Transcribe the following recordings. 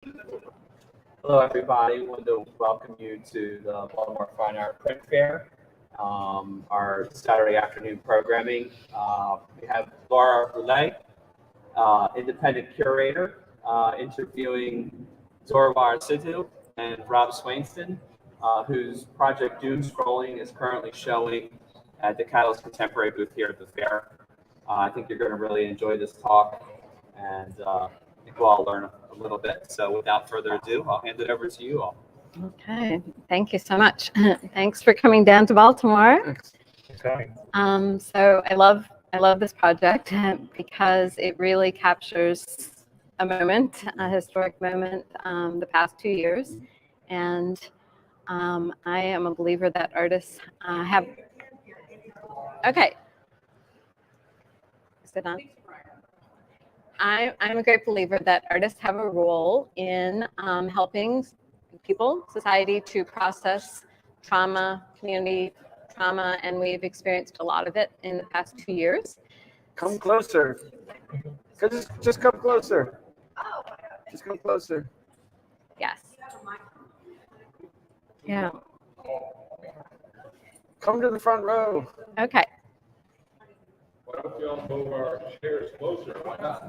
Hello, everybody. I want to welcome you to the Baltimore Fine Art Print Fair, our Saturday afternoon programming. We have Laura Roulet, independent curator, interviewing Zorawar Sidhu and Rob Swainston, whose project Doomscrolling is currently showing at the Catalyst Contemporary booth here at the fair. I think you're going to really enjoy this talk, and I think we'll all learn a little bit. So without further ado, I'll hand it over to you all. Okay, thank you so much. Thanks for coming down to Baltimore. Okay. So I love this project because it really captures a moment, a historic moment, the past 2 years, and I am a believer that artists have. Okay. Is it on? I'm a great believer that artists have a role in helping people, society to process trauma, community trauma, and we've experienced a lot of it in the past 2 years. Come closer. Just come closer. Just come closer. Yes. Yeah. Come to the front row. Okay. Why don't y'all move our chairs closer? Why not?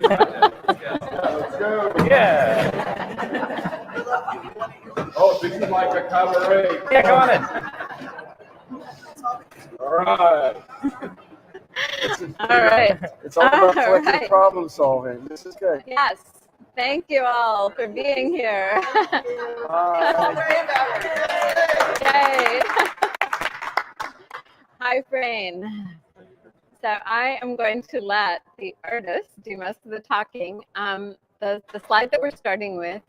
Let's go. Yeah. Oh, this is like a cabaret. Yeah, go on in. All right. All right. It's all about All collective right. problem solving. This is good. Yes. Thank you all for being here. Yay. Hi, Brain. So I am going to let the artists do most of the talking. The slide that we're starting with,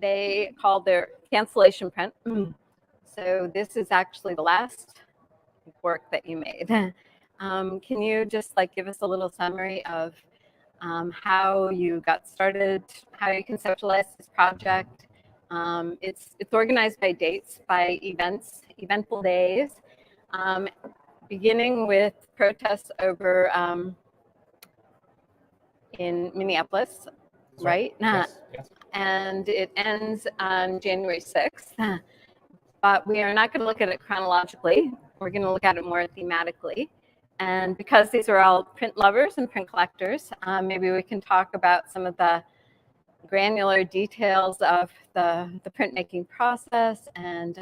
they call their cancellation print. So this is actually the last work that you made. Can you just give us a little summary of how you got started, how you conceptualized this project? It's organized by dates, by events, eventful days. Beginning with protests over in Minneapolis, right? Yes. And it ends on January 6th. But we are not going to look at it chronologically. We're going to look at it more thematically. And because these are all print lovers and print collectors, maybe we can talk about some of the granular details of the printmaking process and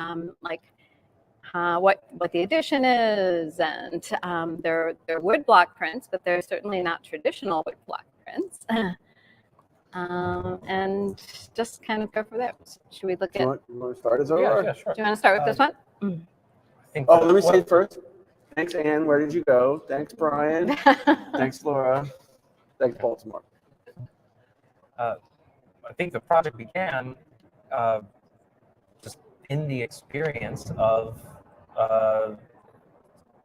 what the edition is, and they're woodblock prints, but they're certainly not traditional woodblock prints. And just kind of go for that. Should we look at? You want to start, Zorawar? Yeah, sure. Do you want to start with this one? Oh, let me say it first. Thanks, Anne. Where did you go? Thanks, Brian. Thanks, Laura. Thanks, Baltimore. I think the project began just in the experience of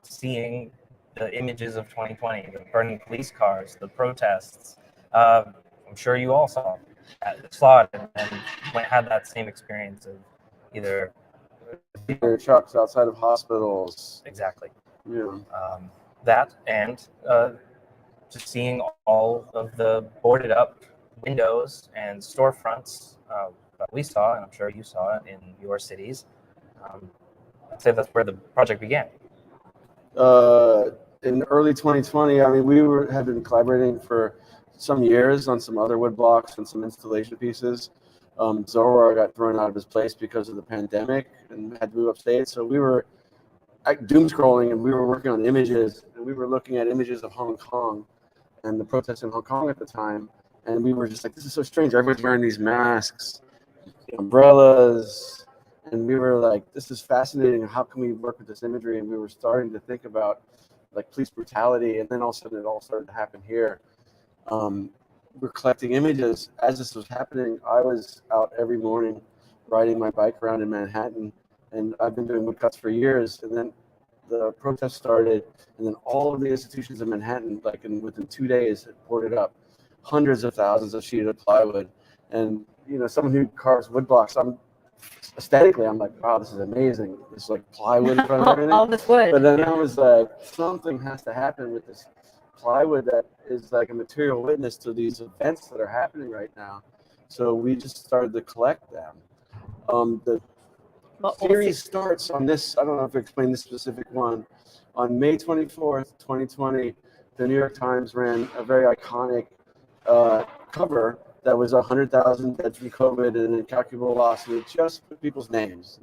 seeing the images of 2020, the burning police cars, the protests. I'm sure you all saw and had that same experience of either Trucks outside of hospitals. exactly Yeah. that and just seeing all of the boarded up windows and storefronts that we saw, and I'm sure you saw it in your cities. I'd say that's where the project began. In early 2020, I mean, we had been collaborating for some years on some other wood blocks and some installation pieces. Zorawar got thrown out of his place because of the pandemic and had to move upstate. So we were doomscrolling, and we were working on images, and we were looking at images of Hong Kong and the protests in Hong Kong at the time. And we were just like, this is so strange. Everyone's wearing these masks, umbrellas. And we were like, this is fascinating. How can we work with this imagery? And we were starting to think about police brutality. And then all of a sudden it all started to happen here. We're collecting images. As this was happening, I was out every morning riding my bike around in Manhattan. And I've been doing woodcuts for years. And then the protest started. And then all of the institutions in Manhattan, within 2 days, it boarded up hundreds of thousands of sheets of plywood. And, someone who carves wood blocks, aesthetically, I'm like, wow, this is amazing. It's like plywood in front of everything. All this wood. But then I was like, something has to happen with this plywood that is like a material witness to these events that are happening right now. So we just started to collect them. The Well, we'll series see. starts on this. I don't know if I explained this specific one. On May 24th, 2020, the New York Times ran a very iconic cover that was 100,000 dead from COVID and incalculable loss, and it just put people's names.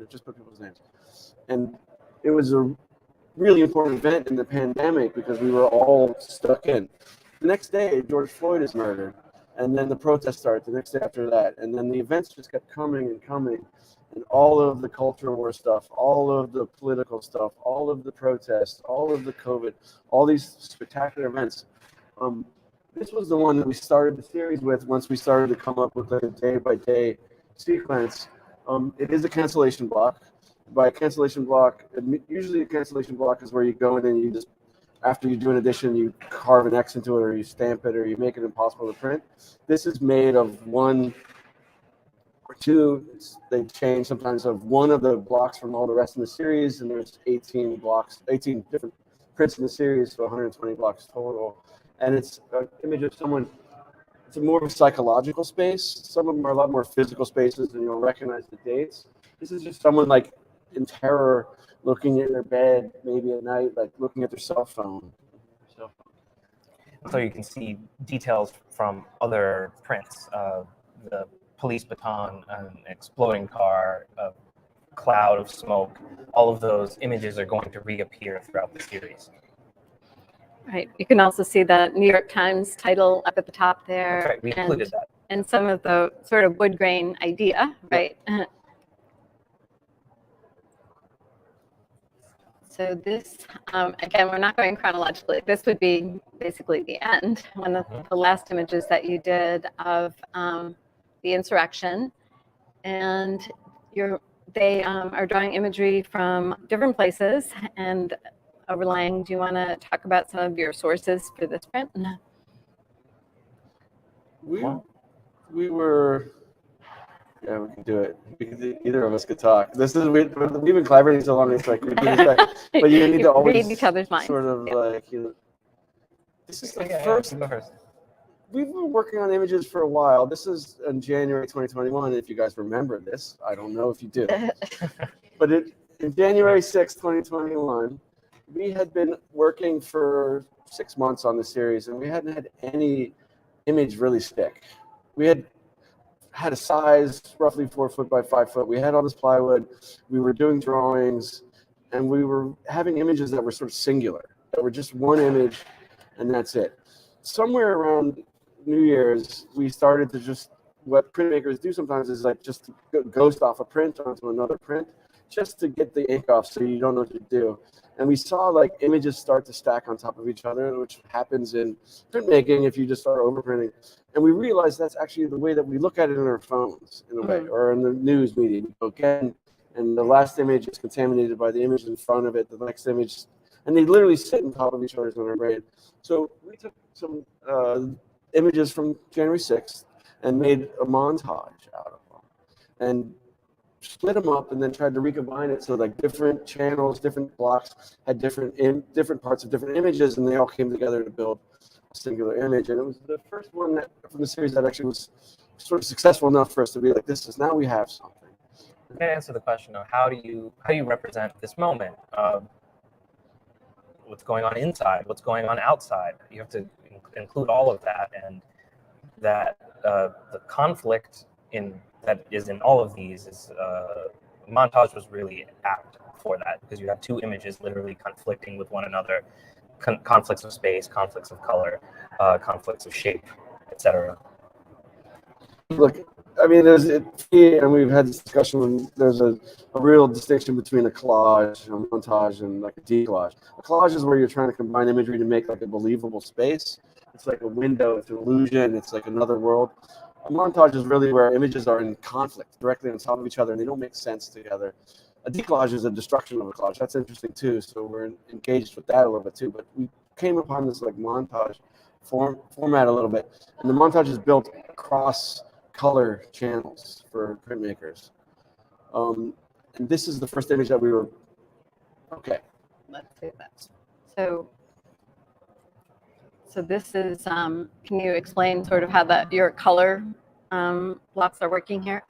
And it was a really important event in the pandemic because we were all stuck in. The next day, George Floyd is murdered, and then the protests start the next day after that, and then the events just kept coming and coming, and all of the culture war stuff, all of the political stuff, all of the protests, all of the COVID, all these spectacular events. This was the one that we started the series with once we started to come up with like a day-by-day sequence. It is a cancellation block. By a cancellation block, usually a cancellation block is where you go in and you just, after you do an edition, you carve an X into it, or you stamp it, or you make it impossible to print. This is made of one or two, they change sometimes, of one of the blocks from all the rest in the series, and there's 18 blocks, 18 different prints in the series, so 120 blocks total. And it's an image of someone. It's more of a psychological space. Some of them are a lot more physical spaces, and you'll recognize the dates. This is just someone like in terror, looking at their bed, maybe at night, like looking at their cell phone. So you can see details from other prints, the police baton, an exploding car, a cloud of smoke. All of those images are going to reappear throughout the series. Right. You can also see the New York Times title up at the top there. That's right, we included that. And some of the sort of wood grain idea, right? So this, again, we're not going chronologically. This would be basically the end, one of the last images that you did of the insurrection. And they are drawing imagery from different places. And overlaying, do you want to talk about some of your sources for this print? We were, yeah, we can do it. Either of us could talk. We've been collaborating so long. It's like we do this, but you need to always read each other's minds. Sort of like, this is the first. We've been working on images for a while. This is in January 2021. If you guys remember this, I don't know if you do, but in January 6, 2021, we had been working for 6 months on the series, and we hadn't had any image really stick. We had a size roughly 4 foot by 5 foot. We had all this plywood. We were doing drawings, and we were having images that were sort of singular, that were just one image, and that's it. Somewhere around New Year's, we started to just, what printmakers do sometimes is like just ghost off a print onto another print, just to get the ink off so you don't know what to do. And we saw like images start to stack on top of each other, which happens in printmaking if you just start overprinting. And we realized that's actually the way that we look at it in our phones, in a way, or in the news media. You go again, and the last image is contaminated by the image in front of it, the next image, and they literally sit on top of each other in our brain. So we took some images from January 6th and made a montage out of them, and split them up, and then tried to recombine it so like different channels, different blocks had different parts of different images, and they all came together to build a singular image. And it was the first one from the series that actually was sort of successful enough for us to be like, this is, now we have something. I'm going to answer the question of how do you represent this moment? What's going on inside? What's going on outside? You have to include all of that, and that the conflict that is in all of these is montage was really apt for that, because you have two images literally conflicting with one another, conflicts of space, conflicts of color, conflicts of shape, etc. Look, I mean, and we've had this discussion when there's a real distinction between a collage, a montage, and like a decollage. A collage is where you're trying to combine imagery to make like a believable space. It's like a window, it's an illusion, it's like another world. A montage is really where images are in conflict directly on top of each other, and they don't make sense together. A decollage is a destruction of a collage. That's interesting too. So we're engaged with that a little bit too. But we came upon this like montage format a little bit, and the montage is built across color channels for printmakers. And this is the first image that we were okay. Let's do that. So this is, can you explain sort of how your color blocks are working here?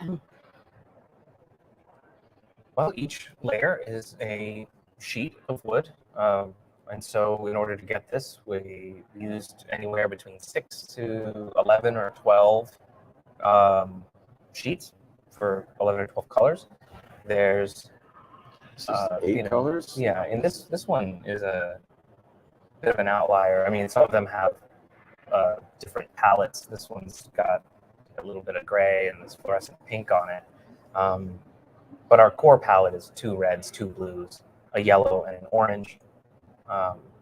Well, each layer is a sheet of wood. And so in order to get this, we used anywhere between 6 to 11 or 12 sheets for 11 or 12 colors. There's It's just 8 colors. Yeah, and this one is a bit of an outlier. I mean, some of them have different palettes. This one's got a little bit of gray and this fluorescent pink on it. But our core palette is 2 reds, 2 blues, a yellow, and an orange.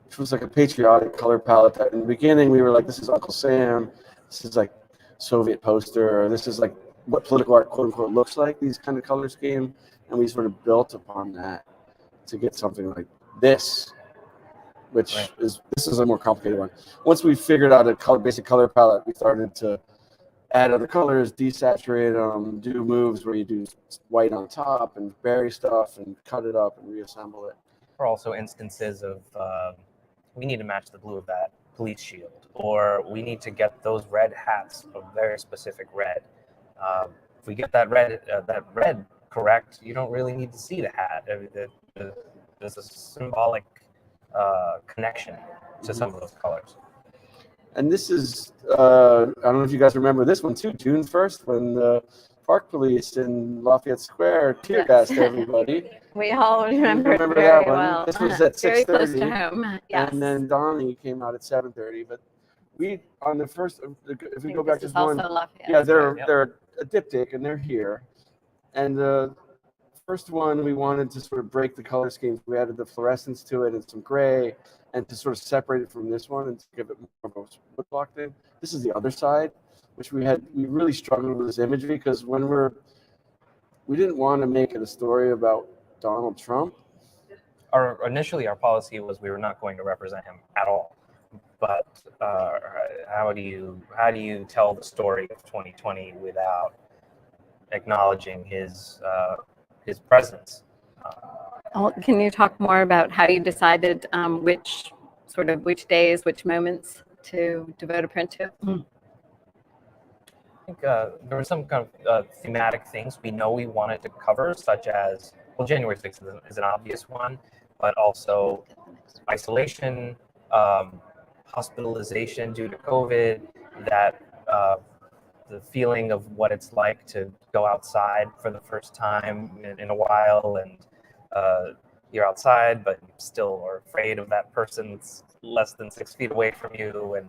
Which was like a patriotic color palette that in the beginning we were like, this is Uncle Sam, this is like Soviet poster, or this is like what political art quote unquote looks like, these kind of color scheme. And we sort of built upon that to get something like this, which this is a more complicated one. Once we figured out a basic color palette, we started to add other colors, desaturate them, do moves where you do white on top and bury stuff and cut it up and reassemble it. There are also instances of we need to match the blue of that police shield, or we need to get those red hats a very specific red. If we get that red correct, you don't really need to see the hat. There's a symbolic connection to some of those colors. And this is, I don't know if you guys remember this one too, June 1st, when the Park Police in Lafayette Square tear gassed everybody. We all remember it that very one. well. This was at 6:30. Very close to home. Yes. And then Donnie came out at 7:30. But we, on the first, if we go back this to is one, also Lafayette. yeah, they're a diptych and they're here. And the first one, we wanted to sort of break the color schemes. We added the fluorescence to it and some gray, and to sort of separate it from this one and to give it more of a woodblock thing. This is the other side, which we really struggled with this imagery because we didn't want to make it a story about Donald Trump. Initially our policy was we were not going to represent him at all. But how do you tell the story of 2020 without acknowledging his presence? Can you talk more about how you decided which days, which moments to devote a print to? I think there were some kind of thematic things we know we wanted to cover, such as, well, January 6th is an obvious one, but also isolation, hospitalization due to COVID, that the feeling of what it's like to go outside for the first time in a while, and you're outside, but you still are afraid of that person that's less than 6 feet away from you. And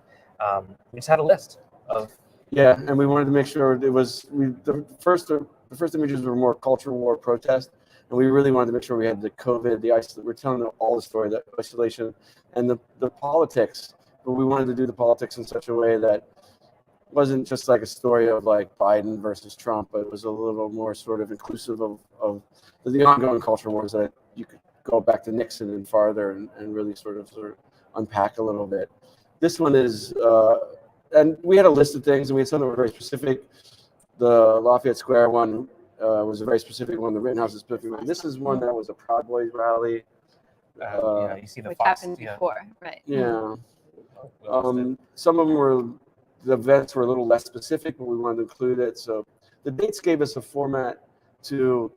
we just had a list of. Yeah, and we wanted to make sure the first images were more culture war protest, and we really wanted to make sure we had the COVID, we're telling all the story, the isolation, and the politics. But we wanted to do the politics in such a way that wasn't just like a story of like Biden versus Trump, but it was a little more sort of inclusive of the ongoing culture wars that you could go back to Nixon and farther and really sort of unpack a little bit. This one is, and we had a list of things, and we had some that were very specific. The Lafayette Square one was a very specific one. The Rittenhouse is a specific one. This is one that was a Proud Boys rally. You see the Which Fox, happened before, right? Yeah. Some of them the events were a little less specific, but we wanted to include it. So the dates gave us a format to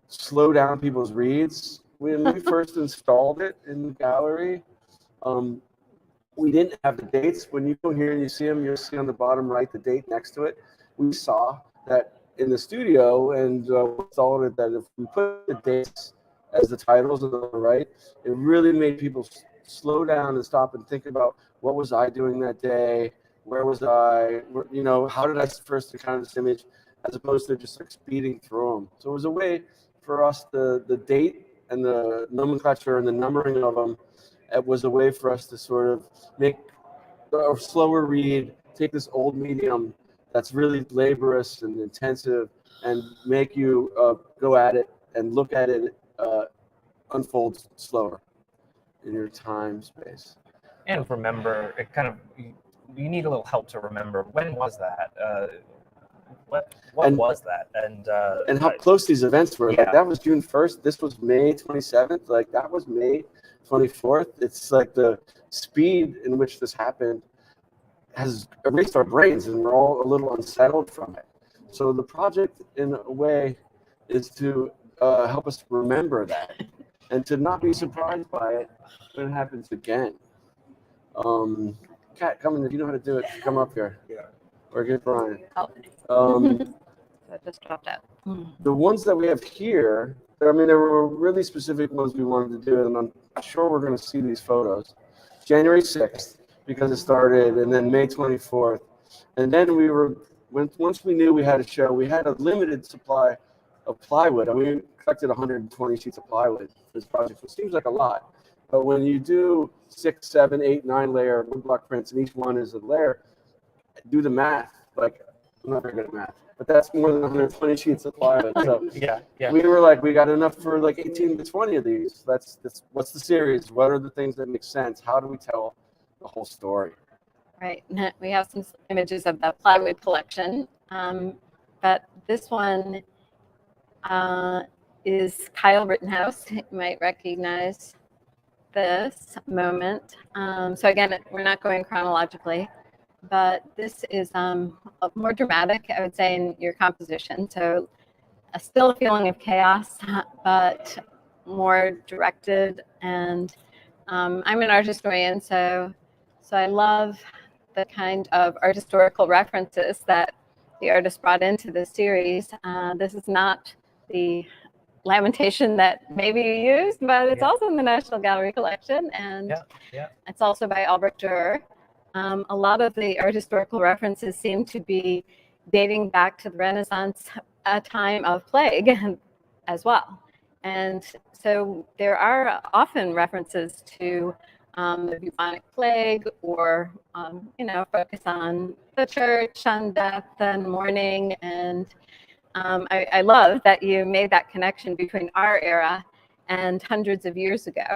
slow down people's reads. When we first installed it in the gallery, we didn't have the dates. When you go here and you see them, you'll see on the bottom right the date next to it. We saw that in the studio and installed it that if we put the dates as the titles on the right, it really made people slow down and stop and think about what was I doing that day, where was I, how did I first encounter this image, as opposed to just like speeding through them. So it was a way for us, the date and the nomenclature and the numbering of them, it was a way for us to sort of make a slower read, take this old medium that's really laborious and intensive, and make you go at it and look at it unfold slower in your time space. And remember, it kind of, you need a little help to remember, when was that? What was that? And how close these events were. Yeah. Like that was June 1st. This was May 27th. Like that was May 24th. It's like the speed in which this happened has erased our brains, and we're all a little unsettled from it. So the project, in a way, is to help us remember that and to not be surprised by it when it happens again. Kat, come in. If you know how to do it, come up here. Yeah. Or get Brian. Oh, that just dropped out. The ones that we have here, I mean, there were really specific ones we wanted to do, and I'm sure we're going to see these photos. January 6th, because it started, and then May 24th. And then once we knew we had a show, we had a limited supply of plywood. I mean, we collected 120 sheets of plywood for this project, which seems like a lot. But when you do 6, 7, 8, 9 layer woodblock prints, and each one is a layer, do the math. Like, I'm not very good at math, but that's more than 120 sheets of plywood. So Yeah. we were like, we got enough for like 18 to 20 of these. That's what's the series? What are the things that make sense? How do we tell the whole story? Right. We have some images of the plywood collection, but this one is Kyle Rittenhouse. You might recognize this moment. So again, we're not going chronologically, but this is more dramatic, I would say, in your composition. So still a feeling of chaos, but more directed. And I'm an art historian, so I love the kind of art historical references that the artist brought into the series. This is not the lamentation that maybe you used, but it's also in the National Gallery collection, and it's also by Albrecht Dürer. A lot of the art historical references seem to be dating back to the Renaissance, a time of plague as well. And so there are often references to the bubonic plague, or focus on the church, on death and mourning. And I love that you made that connection between our era and hundreds of years ago.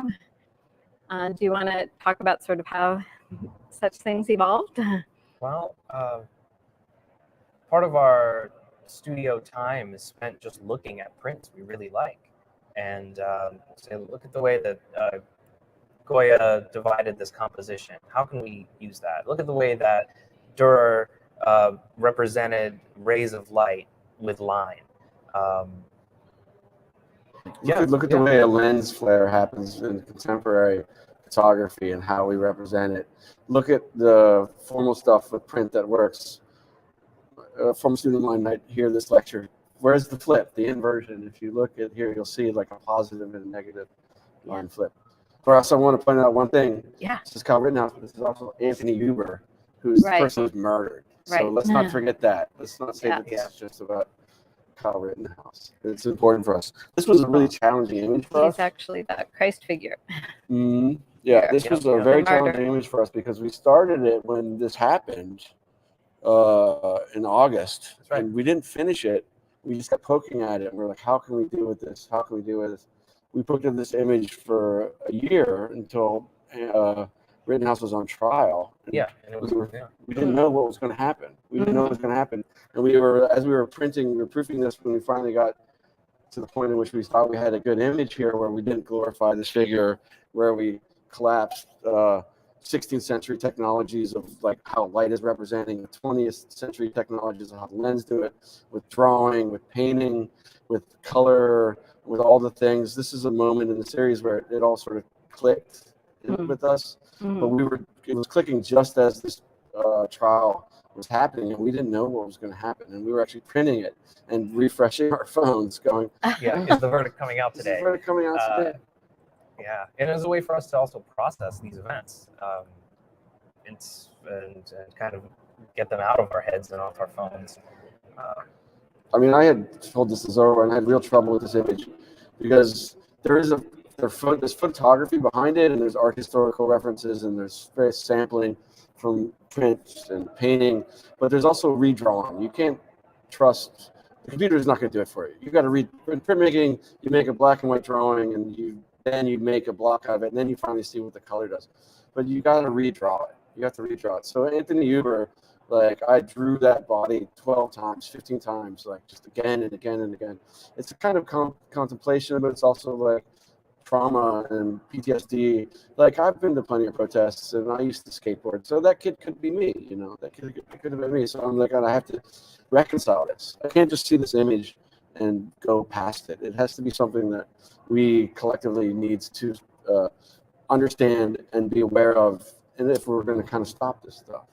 Do you want to talk about sort of how such things evolved? Well, part of our studio time is spent just looking at prints we really like, and say, look at the way that Goya divided this composition. How can we use that? Look at the way that Dürer represented rays of light with line. Look at the way a lens flare happens in contemporary photography and how we represent it. Look at the formal stuff with print that works. From a student of mine might hear this lecture. Where's the flip, the inversion? If you look at here, you'll see like a positive and a negative line flip. For us, I want to point out one thing. Yeah. This is Kyle Rittenhouse, but this is also Anthony Huber, who's the person who's murdered. So let's not forget that. Let's not say that this is just about Kyle Rittenhouse. It's important for us. This was a really challenging image for us. He's actually the Christ figure. Yeah, this was a very challenging image for us because we started it when this happened in August. That's right. And we didn't finish it. We just kept poking at it. And we're like, how can we do with this? How can we do with this? We poked at this image for a year until Rittenhouse was on trial. And we didn't know what was going to happen. We didn't know what was going to happen. And as we were proofing this when we finally got to the point in which we thought we had a good image here where we didn't glorify this figure, where we collapsed 16th century technologies of like how light is representing the 20th century technologies of how the lens do it, with drawing, with painting, with color, with all the things. This is a moment in the series where it all sort of clicked with us. But it was clicking just as this trial was happening, and we didn't know what was going to happen. And we were actually printing it and refreshing our phones, going, is the verdict coming out today? Is the verdict coming out today? Yeah, and it was a way for us to also process these events and kind of get them out of our heads and off our phones. I mean, I had told this to Zorawar, and I had real trouble with this image because there's photography behind it, and there's art historical references, and there's various sampling from prints and painting, but there's also redrawing. You can't trust the computer is not going to do it for you. You got to read printmaking. You make a black and white drawing, and then you make a block out of it, and then you finally see what the color does. But you got to redraw it. You have to redraw it. So Anthony Huber, like, I drew that body 12 times, 15 times, like just again and again and again. It's a kind of contemplation, but it's also like trauma and PTSD. Like, I've been to plenty of protests, and I used to skateboard, so that kid could be me, you know, that kid could have been me. So I'm like, I have to reconcile this. I can't just see this image and go past it. It has to be something that we collectively needs to understand and be aware of, and if we're going to kind of stop this stuff.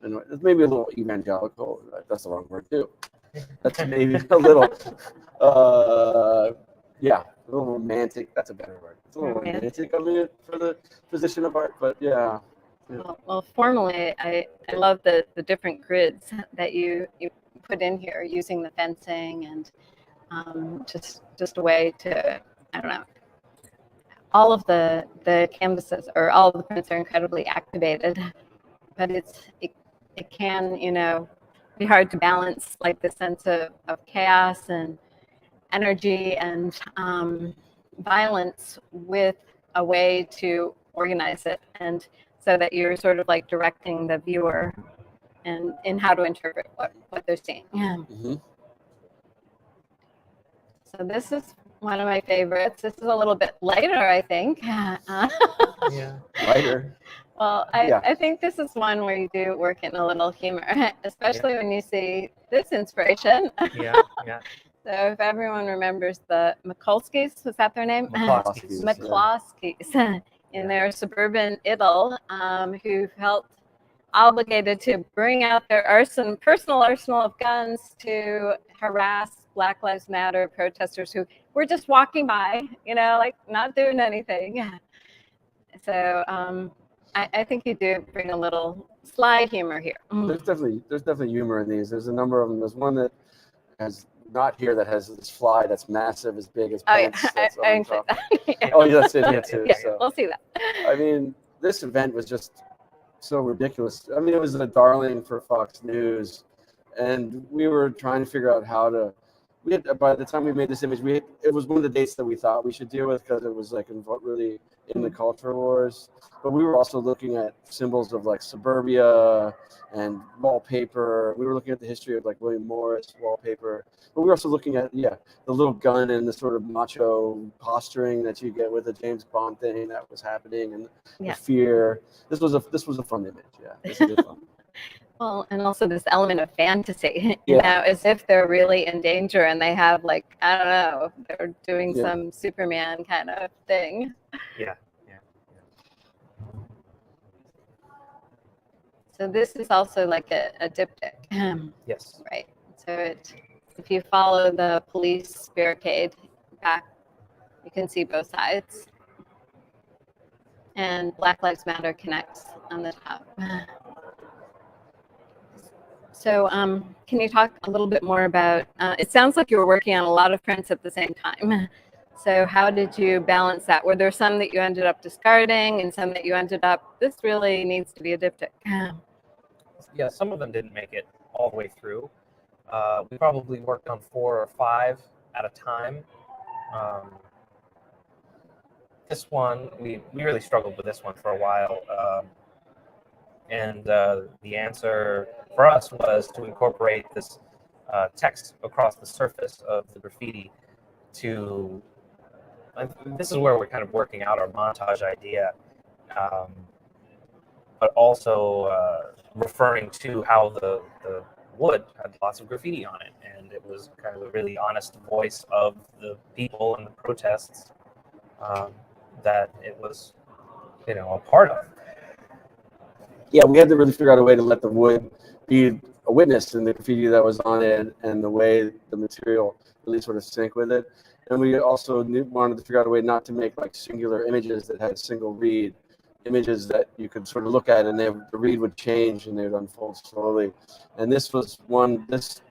And it's maybe a little evangelical. That's the wrong word too. That's maybe a little, yeah, a little romantic. That's a better word. It's a little romantic of it for the position of art, but yeah. Well, formally, I love the different grids that you put in here using the fencing and just a way to, I don't know, all of the canvases or all of the prints are incredibly activated, but it can, you know, be hard to balance like the sense of chaos and energy and violence with a way to organize it, and so that you're sort of like directing the viewer and in how to interpret what they're seeing. Mm-hmm. So this is one of my favorites. This is a little bit lighter, I think. Yeah. Lighter. Well, I think this is one where you do work in a little humor, especially when you see this inspiration. Yeah. So if everyone remembers the Mikulskis, was that their name? McCloskeys. McCloskeys in their suburban idyll, who felt obligated to bring out their personal arsenal of guns to harass Black Lives Matter protesters who were just walking by, you know, like not doing anything. So I think you do bring a little sly humor here. There's definitely humor in these. There's a number of them. There's one that has not here that has this fly that's massive, as big as pants. I include that. Yeah. Oh, yeah, that's in here too. Yeah, So. we'll see that. I mean, this event was just so ridiculous. I mean, it was a darling for Fox News, and we were trying to figure out how to. By the time we made this image, it was one of the dates that we thought we should deal with because it was like really in the culture wars. But we were also looking at symbols of like suburbia and wallpaper. We were looking at the history of like William Morris wallpaper. But we were also looking at the little gun and the sort of macho posturing that you get with the James Bond thing that was happening, and the fear. This was a fun image. Yeah, this is fun. Well, and also this element of fantasy, you know, as if they're really in danger and they have like, I don't know, they're doing some Superman kind of thing. Yeah. So this is also like a diptych. Yes. Right. So if you follow the police barricade back, you can see both sides. And Black Lives Matter connects on the top. So can you talk a little bit more about, it sounds like you were working on a lot of prints at the same time. So how did you balance that? Were there some that you ended up discarding and some that you ended up, this really needs to be a diptych? Yeah, some of them didn't make it all the way through. We probably worked on 4 or 5 at a time. This one, we really struggled with this one for a while. And the answer for us was to incorporate this text across the surface of the graffiti this is where we're kind of working out our montage idea, but also referring to how the wood had lots of graffiti on it, and it was kind of a really honest voice of the people and the protests that it was, you know, a part of. Yeah, we had to really figure out a way to let the wood be a witness in the graffiti that was on it, and the way the material really sort of sync with it. And we also wanted to figure out a way not to make like singular images that had a single read, images that you could sort of look at and the read would change and they would unfold slowly. And this was this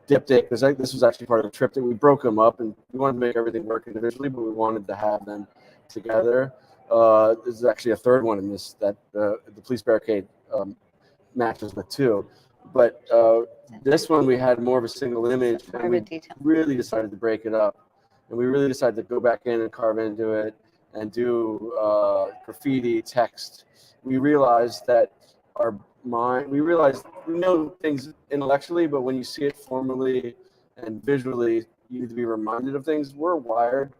diptych, because this was actually part of the trip that we broke them up, and we wanted to make everything work individually, but we wanted to have them together. There's actually a third one in this that the police barricade matches with too. But this one we had more of a single image, and we really decided to break it up. And we really decided to go back in and carve into it and do graffiti text. We realized that we know things intellectually, but when you see it formally and visually, you need to be reminded of things. We're wired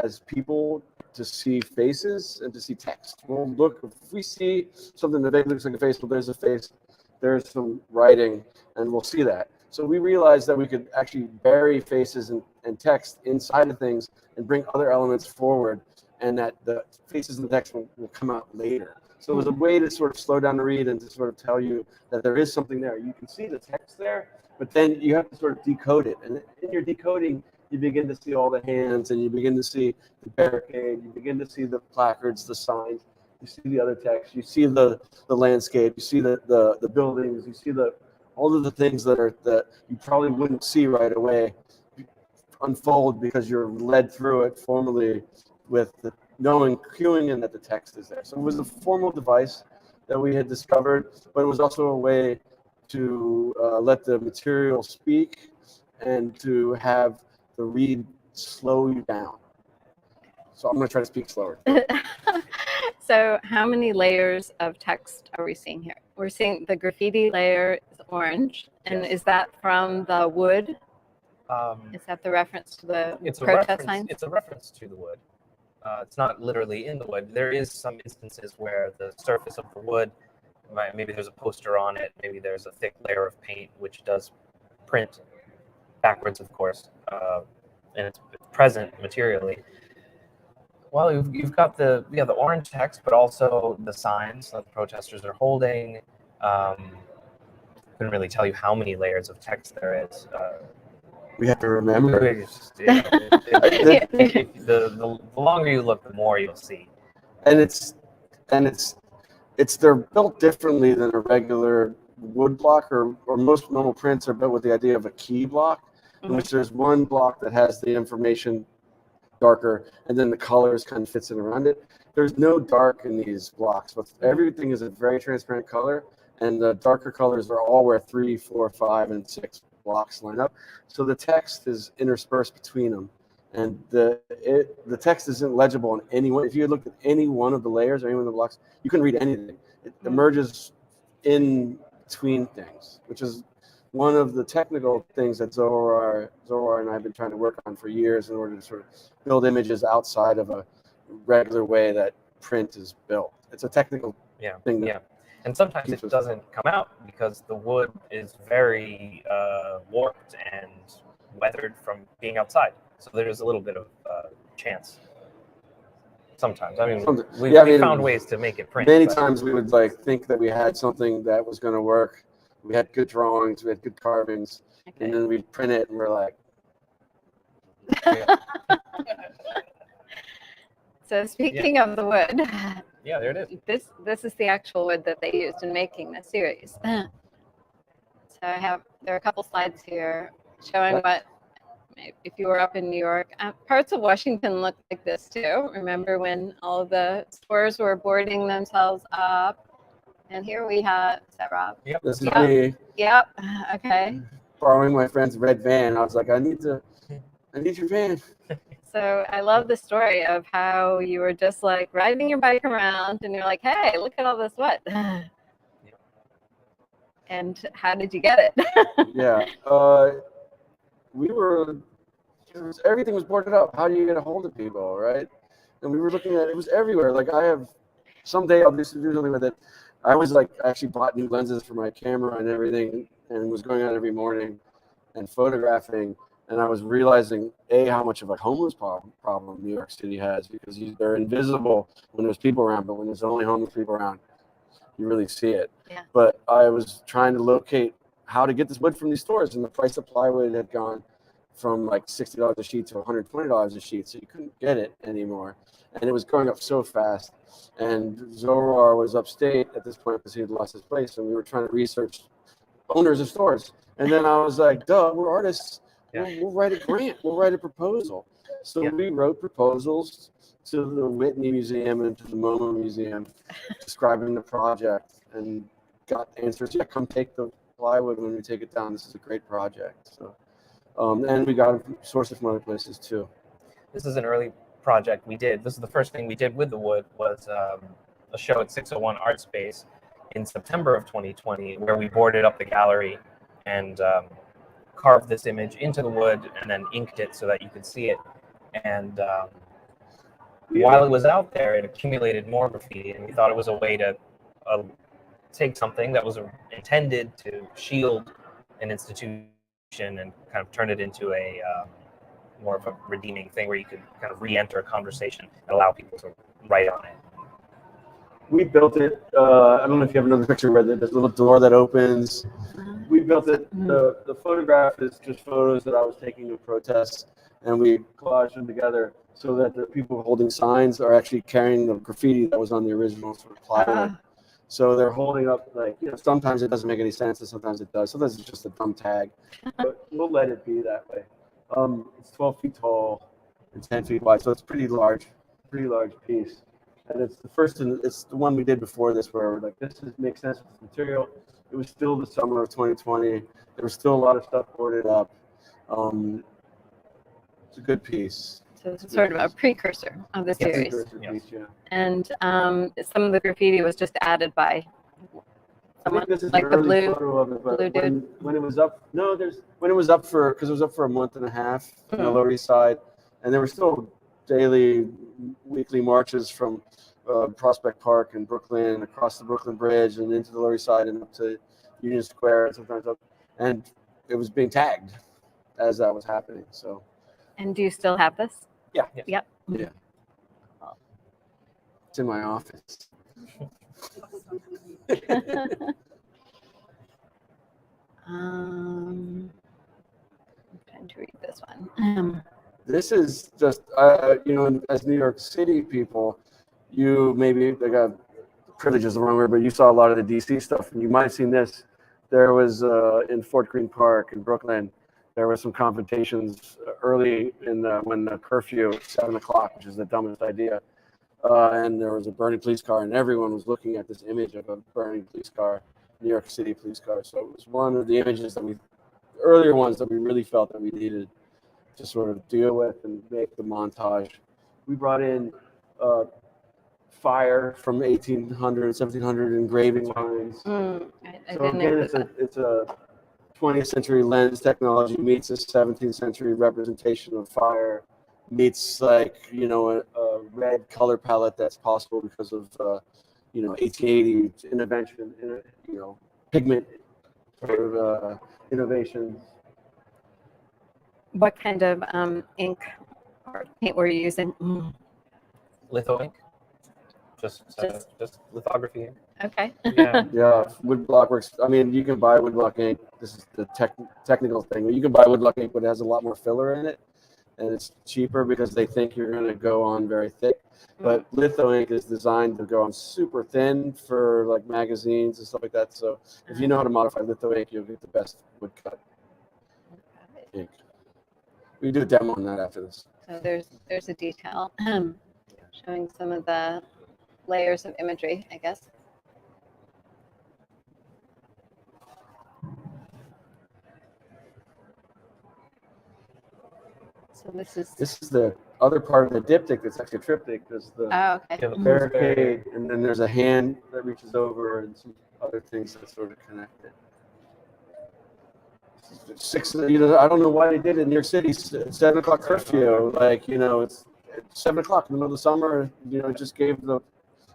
as people to see faces and to see text. We'll look, if we see something that looks like a face, well, there's a face, there's some writing, and we'll see that. So we realized that we could actually bury faces and text inside of things and bring other elements forward, and that the faces and the text will come out later. So it was a way to sort of slow down the read and to sort of tell you that there is something there. You can see the text there, but then you have to sort of decode it. And in your decoding, you begin to see all the hands, and you begin to see the barricade, you begin to see the placards, the signs, you see the other text, you see the landscape, you see the buildings, you see all of the things that you probably wouldn't see right away unfold because you're led through it formally with the knowing, cueing in that the text is there. So it was a formal device that we had discovered, but it was also a way to let the material speak and to have the read slow you down. So I'm going to try to speak slower. So how many layers of text are we seeing here? We're seeing the graffiti layer is orange. And Yes. is that from the wood? Is that the reference to the protest signs? It's a reference to the wood. It's not literally in the wood. There is some instances where the surface of the wood, maybe there's a poster on it, maybe there's a thick layer of paint, which does print backwards, of course, and it's present materially. Well, you've got the orange text, but also the signs that the protesters are holding. Couldn't really tell you how many layers of text there is. We have to remember. The longer you look, the more you'll see. And it's they're built differently than a regular wood block, or most normal prints are built with the idea of a key block, in which there's one block that has the information darker, and then the colors kind of fits in around it. There's no dark in these blocks, but everything is a very transparent color, and the darker colors are all where 3, 4, 5, and 6 blocks line up. So the text is interspersed between them, and the text isn't legible in any one. If you look at any one of the layers or any one of the blocks, you can read anything. It emerges in between things, which is one of the technical things that Zorawar and I have been trying to work on for years in order to sort of build images outside of a regular way that print is built. It's a technical thing. And sometimes it doesn't come out because the wood is very warped and weathered from being outside. So there's a little bit of chance. Sometimes. I mean, we found ways to make it print. Many times we would think that we had something that was going to work. We had good drawings, we had good carvings, and then we'd print it and we're like. So speaking of the wood. Yeah, there it is. This is the actual wood that they used in making this series. So there are a couple slides here showing what, if you were up in New York, parts of Washington look like this too. Remember when all of the stores were boarding themselves up? And here we have, is that Rob? Yep. This is me. Yep. Okay. Borrowing my friend's red van. I was like, I need your van. So I love the story of how you were just like riding your bike around and you're like, hey, look at all this wood. And how did you get it? Yeah. Everything was boarded up. How do you get a hold of people, right? And we were looking at it was everywhere. Like someday I'll do something with it. I was actually bought new lenses for my camera and everything, and was going out every morning and photographing. And I was realizing how much of a homeless problem New York City has, because they're invisible when there's people around, but when there's only homeless people around, you really see it. Yeah. But I was trying to locate how to get this wood from these stores, and the price of plywood had gone from $60 a sheet to $120 a sheet, so you couldn't get it anymore, and it was going up so fast. And Zorawar was upstate at this point because he had lost his place, and we were trying to research owners of stores. And then I was like, duh, we're artists. Yeah. We'll write a grant. We'll write a proposal. So we wrote proposals to the Whitney Museum and to the MoMA Museum describing the project, and got answers. Yeah, come take the plywood when we take it down. This is a great project. So, and we got sources from other places too. This is an early project we did. This is the first thing we did with the wood, was a show at 601 Art Space in September of 2020, where we boarded up the gallery and carved this image into the wood and then inked it so that you could see it. And while it was out there, it accumulated more graffiti, and we thought it was a way to take something that was intended to shield an institution and kind of turn it into a more of a redeeming thing where you could kind of re-enter a conversation and allow people to write on it. We built it. I don't know if you have another picture where there's a little door that opens. We built it. The photograph is just photos that I was taking of protests, and we collaged them together so that the people holding signs are actually carrying the graffiti that was on the original sort of plywood. So they're holding up, like, sometimes it doesn't make any sense, and sometimes it does. Sometimes it's just a dumb tag, but we'll let it be that way. It's 12 feet tall and 10 feet wide, so it's pretty large piece. And it's the first, it's the one we did before this, where we're like, makes sense with the material. It was still the summer of 2020. There was still a lot of stuff boarded up. It's a good piece. So it's sort of a precursor of the series. Piece, yeah. And some of the graffiti was just added by someone, this is like an the early blue photo of it, but dude. when it was up, when it was up for, because it was up for a month and a half on the Lower East Side, and there were still daily, weekly marches from Prospect Park in Brooklyn, across the Brooklyn Bridge, and into the Lower East Side, and up to Union Square, and sometimes up, and it was being tagged as that was happening. So. And do you still have this? Yeah. Yep. Yeah. It's in my office. I'm trying to read this one. This is just, as New York City people, you maybe, they got privilege is the wrong word, but you saw a lot of the DC stuff, and you might have seen this. There was in Fort Greene Park in Brooklyn, there were some confrontations early in when the curfew at 7 o'clock, which is the dumbest idea. And there was a burning police car, and everyone was looking at this image of a burning police car, New York City police car. So it was one of the images that earlier ones that we really felt that we needed to sort of deal with and make the montage. We brought in fire from 1800, 1700 engraving lines. I So didn't again, include that. it's a 20th century lens technology meets a 17th century representation of fire, meets a red color palette that's possible because of 1880 intervention, pigment sort of innovations. What kind of ink or paint were you using? Litho ink, just lithography ink. Okay. Yeah. Yeah, woodblock works. I mean, you can buy woodblock ink. This is the technical thing. You can buy woodblock ink, but it has a lot more filler in it, and it's cheaper because they think you're going to go on very thick. But litho ink is designed to go on super thin for like magazines and stuff like that. So if you know how to modify litho ink, you'll get the best woodcut ink. We can do a demo on that after this. So there's a detail showing some of the layers of imagery, I guess. So this is the other part of the diptych that's actually a triptych. There's the okay. barricade, and then there's a hand that reaches over, and some other things that sort of connect it. 6, I don't know why they did it in New York City. 7 o'clock curfew, it's 7 o'clock in the middle of the summer. It just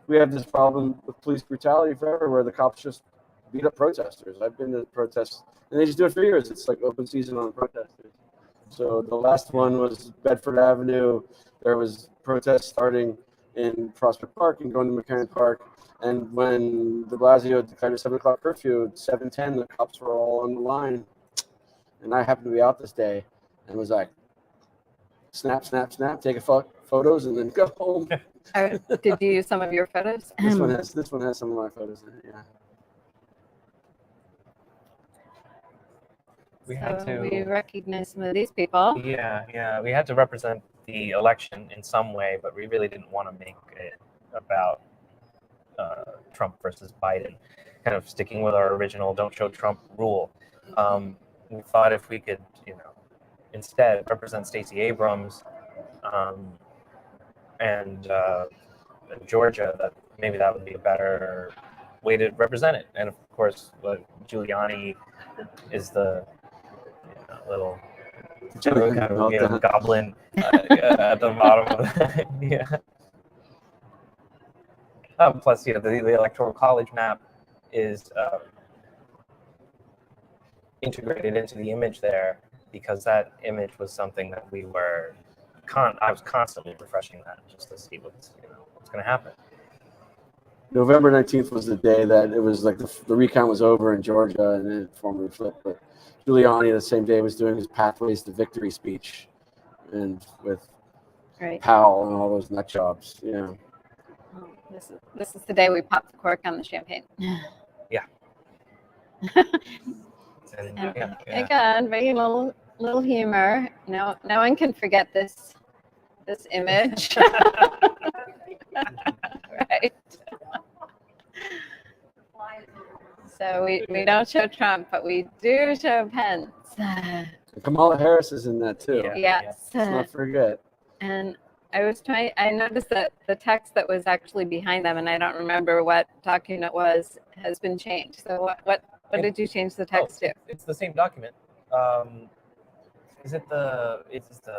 we have this problem with police brutality forever, where the cops just beat up protesters. I've been to protests, and they just do it for years. It's like open season on protesters. So the last one was Bedford Avenue. There was protests starting in Prospect Park and going to McCarran Park. And when de Blasio declared a 7 o'clock curfew, at 7:10, the cops were all on the line. And I happened to be out this day and was like, snap, snap, snap, take photos and then go home. Did you use some of your photos? This one has some of my photos in it, yeah. We recognize some of these people. Yeah. We had to represent the election in some way, but we really didn't want to make it about Trump versus Biden, kind of sticking with our original "Don't Show Trump" rule. We thought if we could, instead represent Stacey Abrams and Georgia, that maybe that would be a better way to represent it. And of course, Giuliani is the little goblin at the bottom of that. Yeah. Plus, the electoral college map is integrated into the image there because that image was something that I was constantly refreshing that just to see what's going to happen. November 19th was the day that it was like the recount was over in Georgia, and then it formally flipped. But Giuliani the same day was doing his Pathways to Victory speech, and with Right. Powell and all those nut jobs. Yeah. Oh, this is the day we pop the cork on the champagne. Yeah. And again, bringing a little humor. No one can forget this image. Right. So we don't show Trump, but we do show Pence. Kamala Harris is in that too. Yes. Let's not forget. And I noticed that the text that was actually behind them, and I don't remember what document it was, has been changed. So what did you change the text to? It's the same document. Is it the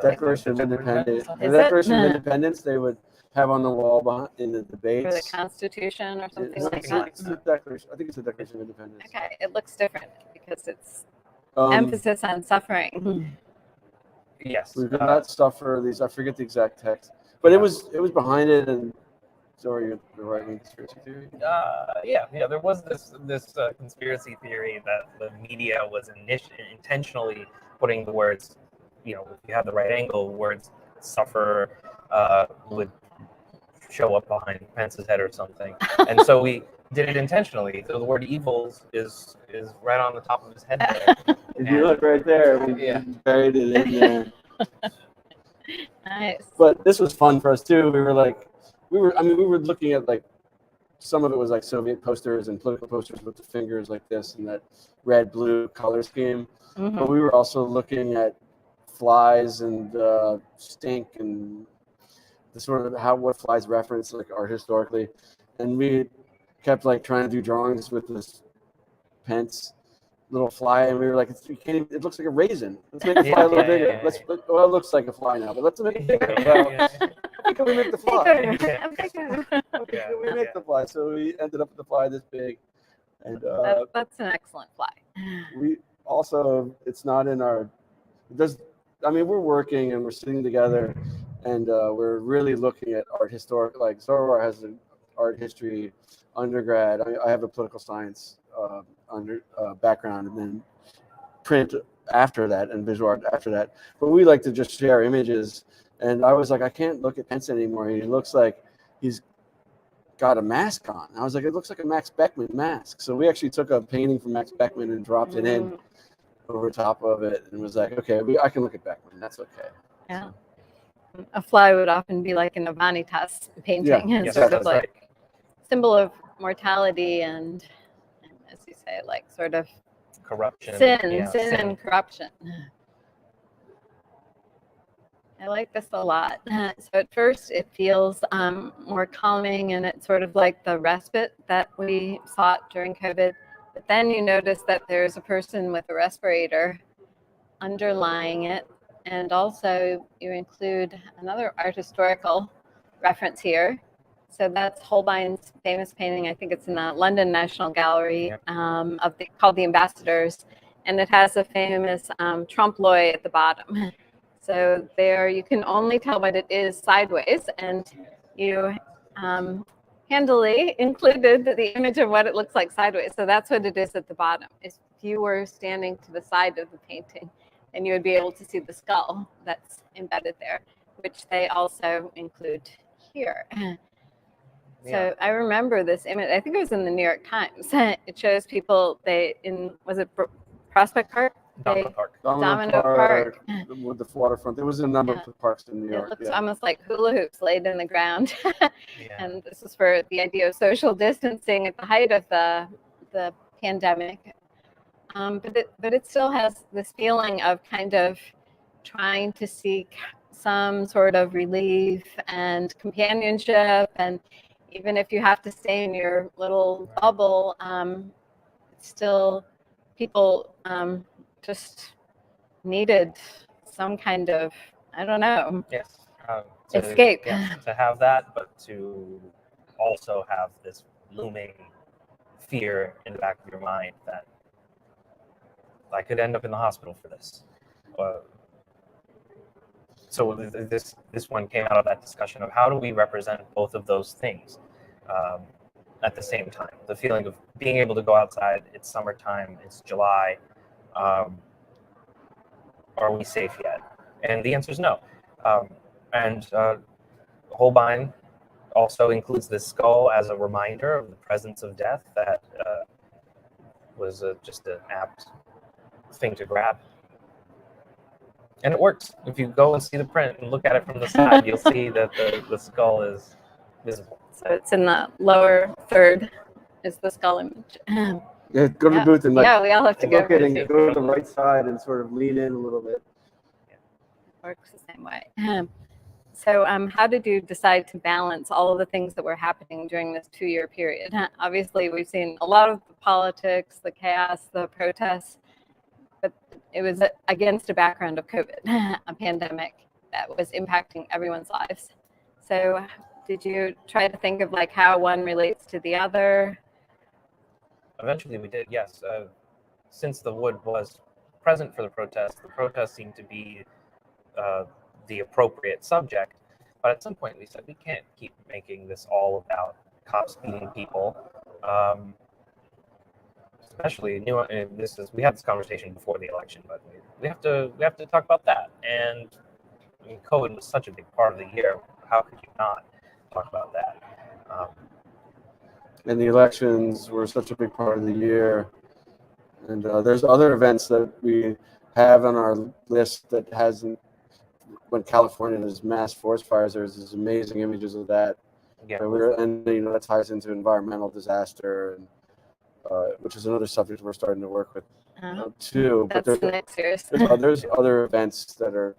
Declaration of Independence? The Is Declaration it? of Independence they would have on the wall behind, in the debates. For the Constitution or something like It's that? the Declaration. I think it's the Declaration of Independence. Okay, it looks different because it's Um, emphasis on suffering. Yes. We could not suffer these. I forget the exact text, but it was behind it. And sorry, you're writing conspiracy theory. There was this conspiracy theory that the media was intentionally putting the words, if you have the right angle, words suffer would show up behind Pence's head or something, and so we did it intentionally. So the word evils is right on the top of his head there. If you look right there, we buried it in there. Nice. But this was fun for us too. We were looking at like some of it was like Soviet posters and political posters with the fingers like this and that red blue color scheme. Mhm. But we were also looking at flies and stink and the sort of what flies reference like art historically, and we kept like trying to do drawings with this Pence little fly, and we were like, it looks like a raisin. Let's make the fly a little bigger. It looks like a fly now, but let's make it bigger. How can we make the fly? We make the fly. So we ended up with the fly this big, and That's an excellent fly. we also it's not in our. We're working and we're sitting together, and we're really looking at art historic. Like Zorawar has an art history undergrad. I have a political science background, and then print after that and visual art after that. But we like to just share images. And I was like, I can't look at Pence anymore. He looks like he's got a mask on. I was like, it looks like a Max Beckman mask. So we actually took a painting from Max Beckman and dropped it in over top of it, and was like, okay, I can look at Beckman. That's okay. Yeah. A fly would often be like an Vanitas painting, and sort of like symbol of mortality and, as you say, like sort of corruption, sin and corruption. I like this a lot. So at first it feels more calming, and it's sort of like the respite that we sought during COVID. But then you notice that there's a person with a respirator underlying it. And also you include another art historical reference here. So that's Holbein's famous painting. I think it's in the London National Gallery called The Ambassadors. And it has a famous trompe-l'oeil at the bottom. So there you can only tell what it is sideways. And you handily included the image of what it looks like sideways. So that's what it is at the bottom. If you were standing to the side of the painting, and you would be able to see the skull that's embedded there, which they also include here. So I remember this image. I think it was in the New York Times. It shows people was it Prospect Park? Domino Park. With the waterfront. There was a number of parks in New York. It looks almost like hula hoops laid in the ground. And this is for the idea of social distancing at the height of the pandemic. But it still has this feeling of kind of trying to seek some sort of relief and companionship. And even if you have to stay in your little bubble, still people just needed some kind of, I don't know, Yes. escape. Yes, to have that, but to also have this looming fear in the back of your mind that I could end up in the hospital for this. So this one came out of that discussion of how do we represent both of those things at the same time. The feeling of being able to go outside, it's summertime, it's July, are we safe yet? And the answer is no. And Holbein also includes this skull as a reminder of the presence of death that was just an apt thing to grab. And it works. If you go and see the print and look at it from the side, you'll see that the skull is visible. So it's in the lower third is the skull image. Yeah, go to the booth and like Yeah, we all have to go. look at it and go to the right side and sort of lean in a little bit. Works the same way. So how did you decide to balance all of the things that were happening during this 2-year period? Obviously, we've seen a lot of the politics, the chaos, the protests, but it was against a background of COVID, a pandemic that was impacting everyone's lives. So did you try to think of like how one relates to the other? Eventually we did, yes. Since the wood was present for the protest seemed to be the appropriate subject. But at some point we said we can't keep making this all about cops beating people. Especially we had this conversation before the election, but we have to talk about that. And I mean, COVID was such a big part of the year. How could you not talk about that? And the elections were such a big part of the year. And there's other events that we have on our list that hasn't. When California does mass forest fires, there's these amazing images of that. Yeah. And that ties into environmental disaster, and which is another subject we're starting to work with too. But That's the next series. there's other events that are.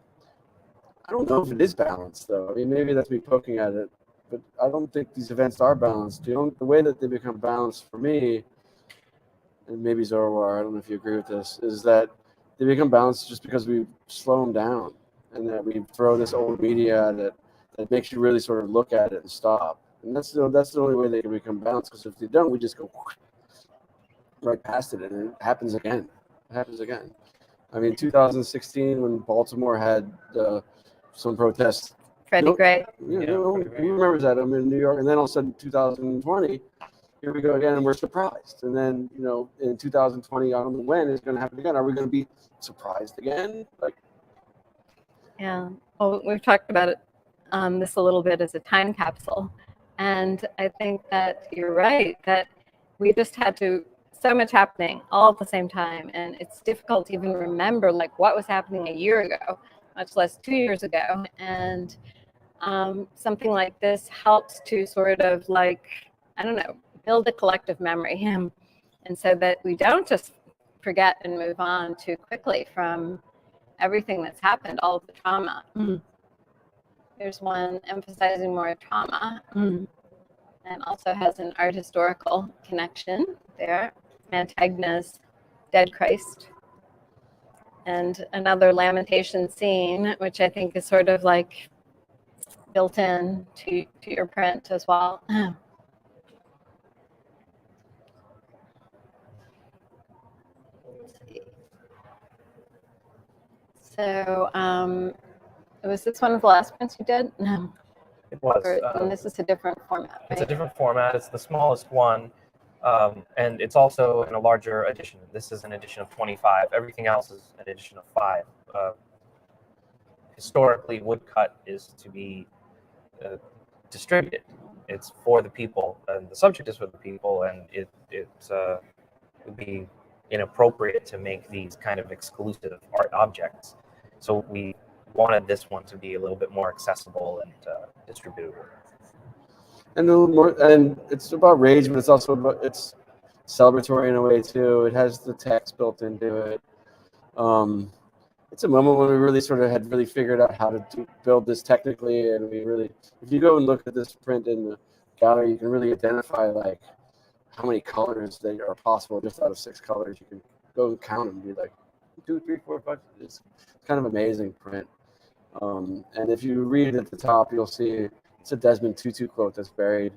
I don't know if it is balanced though. I mean, maybe that's me poking at it, but I don't think these events are balanced. The way that they become balanced for me, and maybe Zorawar, I don't know if you agree with this, is that they become balanced just because we slow them down. And that we throw this old media at it that makes you really sort of look at it and stop. And that's the only way they can become balanced, because if they don't, we just go right past it and it happens again. I mean, 2016 when Baltimore had some protests. Freddie Gray. Who remembers that? I'm in New York. And then all of a sudden, 2020, here we go again, and we're surprised. And then, in 2020, I don't know when it's going to happen again. Are we going to be surprised again? Yeah, well, we've talked about it, this a little bit as a time capsule. And I think that you're right, that we just had so much happening all at the same time. And it's difficult to even remember like what was happening a year ago, much less 2 years ago. And something like this helps to sort of build a collective memory. And so that we don't just forget and move on too quickly from everything that's happened, all of the trauma. There's one emphasizing more trauma and also has an art historical connection there. Mantegna's Dead Christ. And another lamentation scene, which I think is sort of like built in to your print as well. So, was this one of the last prints you did? No. It was. And this is a different format, right? It's a different format. It's the smallest one, and it's also in a larger edition. This is an edition of 25. Everything else is an edition of 5. Historically, woodcut is to be distributed. It's for the people, and the subject is for the people, and it would be inappropriate to make these kind of exclusive art objects. So we wanted this one to be a little bit more accessible and distributable. And a little more, and it's about rage, but it's celebratory in a way too. It has the text built into it. It's a moment when we really sort of had really figured out how to build this technically, and we really, if you go and look at this print in the gallery, you can really identify like how many colors that are possible just out of 6 colors. You can go and count them and be like 2, 3, 4, 5. It's kind of amazing print. And if you read at the top, you'll see it's a Desmond Tutu quote that's buried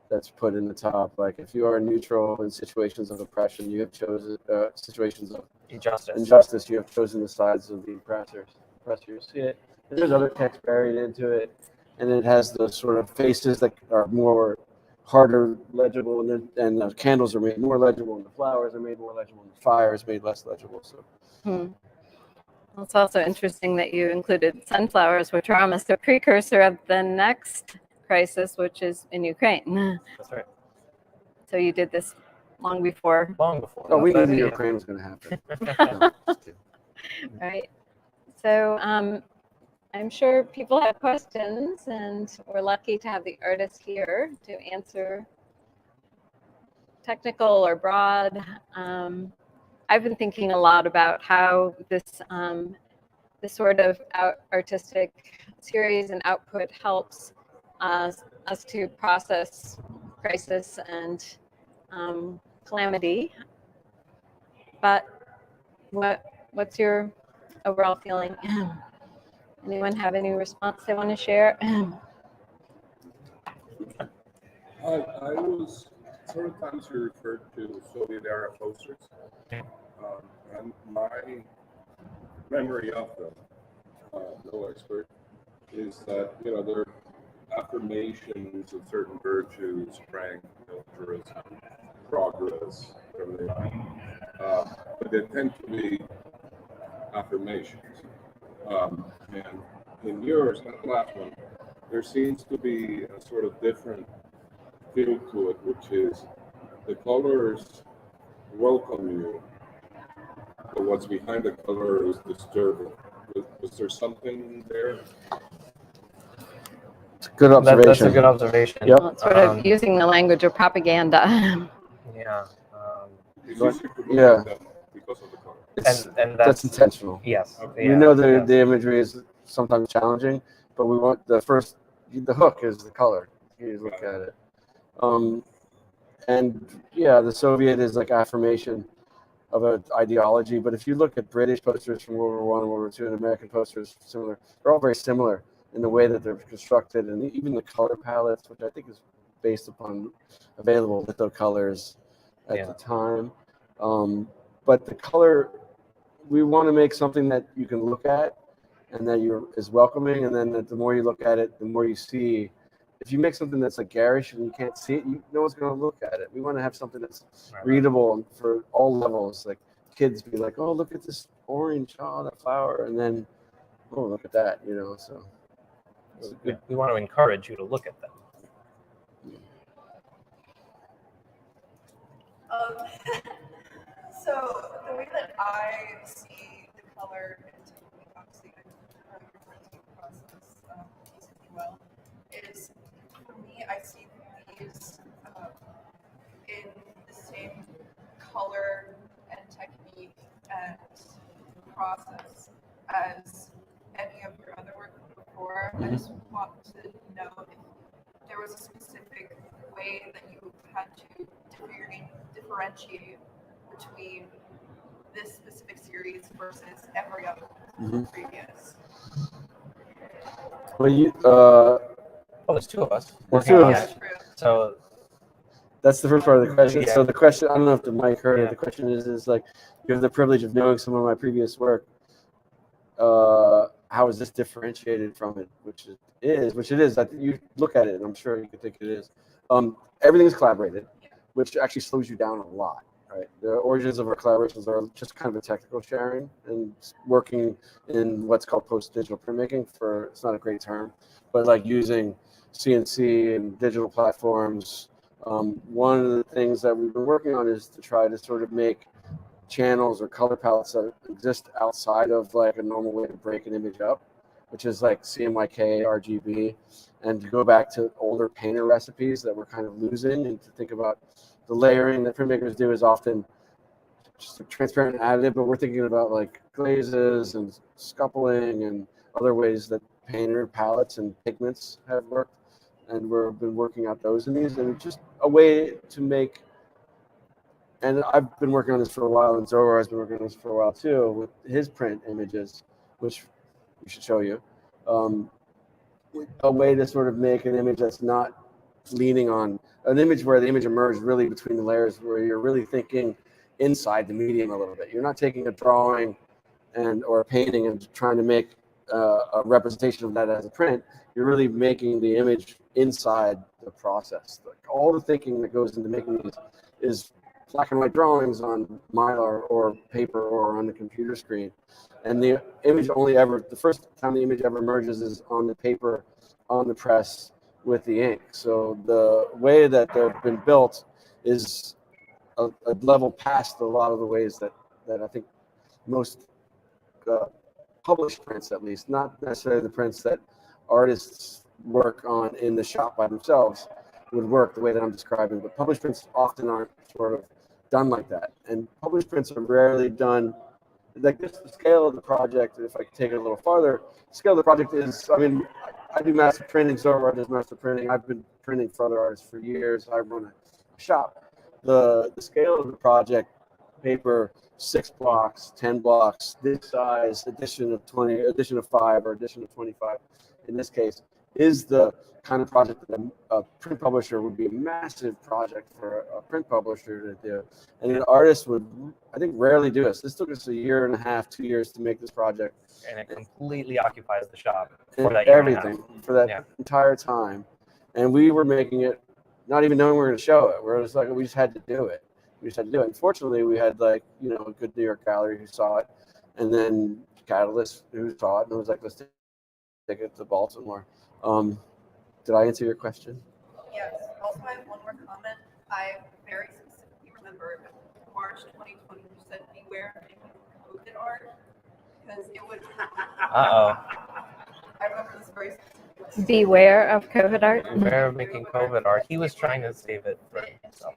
that's put in the top. Like if you are neutral in situations of oppression, you have chosen situations of injustice. You have chosen the sides of the oppressors. See it? And there's other text buried into it, and it has the sort of faces that are more harder legible, and the candles are made more legible, and the flowers are made more legible, and the fire is made less legible. So. It's also interesting that you included sunflowers, which are almost a precursor of the next crisis, which is in Ukraine. That's right. So you did this long before. Long before. Oh, we knew But, the yeah. Ukraine was going to happen. Right. So I'm sure people have questions, and we're lucky to have the artists here to answer technical or broad. I've been thinking a lot about how this sort of artistic series and output helps us to process crisis and calamity. But what's your overall feeling? Anyone have any response they want to share? I was several times you referred to Soviet era posters, and my memory of them, no expert, is that they're affirmations of certain virtues, strength, militarism, progress, whatever they are, but they tend to be affirmations. And in yours, not the last one, there seems to be a sort of different feel to it, which is the colors welcome you, but what's behind the color is disturbing. Was there something there? It's a good observation. That's a good observation. Yep. Well, it's sort of using the language of propaganda. Yeah. It's easy to look Yeah. at them because of the color. And that's intentional. Yes. Okay. We know the imagery is sometimes challenging, but we want the hook is the color. You look at it. And yeah, the Soviet is like affirmation of an ideology. But if you look at British posters from World War I and World War II and American posters, similar, they're all very similar in the way that they're constructed, and even the color palettes, which I think is based upon available litho colors at the time. But the color, we want to make something that you can look at and that is welcoming, and then the more you look at it, the more you see. If you make something that's like garish and you can't see it, no one's going to look at it. We want to have something that's readable for all levels. Like kids be like, "Oh, look at this orange! Oh, that flower!" And then, "Oh, look at that!" So we want to encourage you to look at them. So the way that I see the color, and obviously I refer to the process reasonably well, is for me I see these in the same color and technique and process as any of your other work before. I just want to know if there was a specific way that you had to differentiate between this specific series versus every other previous. Well, there's two of us. There's two of Yeah, us. true. So That's the first part of the question. Yeah. So the question, I don't know if the mic heard Yeah. it. The question is like, you have the privilege of knowing some of my previous work. How is this differentiated from it? Which it is. I think you look at it, and I'm sure you could think it is. Everything is collaborated, which actually slows you down a lot. Right. The origins of our collaborations are just kind of a technical sharing and working in what's called post-digital printmaking. It's not a great term, but like using CNC and digital platforms. One of the things that we've been working on is to try to sort of make channels or color palettes that exist outside of like a normal way to break an image up, which is like CMYK, RGB, and to go back to older painter recipes that we're kind of losing, and to think about the layering that printmakers do is often just a transparent additive, but we're thinking about like glazes and scuppling and other ways that painter palettes and pigments have worked, and we've been working out those in these, and it's just a way to make. And I've been working on this for a while, and Zorawar has been working on this for a while too, with his print images, which we should show you. A way to sort of make an image that's not leaning on an image where the image emerged really between the layers, where you're really thinking inside the medium a little bit. You're not taking a drawing or a painting and trying to make a representation of that as a print. You're really making the image inside the process. Like all the thinking that goes into making these is black and white drawings on mylar or paper or on the computer screen. And the image the first time the image ever emerges is on the paper, on the press with the ink. So the way that they've been built is a level past a lot of the ways that I think most published prints, at least, not necessarily the prints that artists work on in the shop by themselves, would work the way that I'm describing. But published prints often aren't sort of done like that. And published prints are rarely done like this. The scale of the project, if I could take it a little farther, the scale of the project is, I mean, I do master printing, Zorawar does master printing. I've been printing for other artists for years. I run a shop. The scale of the project, paper, 6 blocks, 10 blocks, this size, edition of 20, edition of 5, or edition of 25, in this case, is the kind of project that a print publisher would be a massive project for a print publisher to do. And an artist would, I think, rarely do this. This took us 1.5 years, 2 years to make this project. And it completely occupies the shop And for that year and a half. everything for that entire time. And we were making it, not even knowing we were going to show it. We're just like, we just had to do it. We just had to do it. Unfortunately, we had a good New York gallery who saw it, and then Catalyst who saw it and was like, let's take it to Baltimore. Did I answer your question? Yes. Also, I have one more comment. I very specifically remember March 2020, you said beware of making COVID art, because it would. Uh-oh. I remember this very specifically. Beware of COVID art. Beware of making COVID art. He was trying to save it for himself.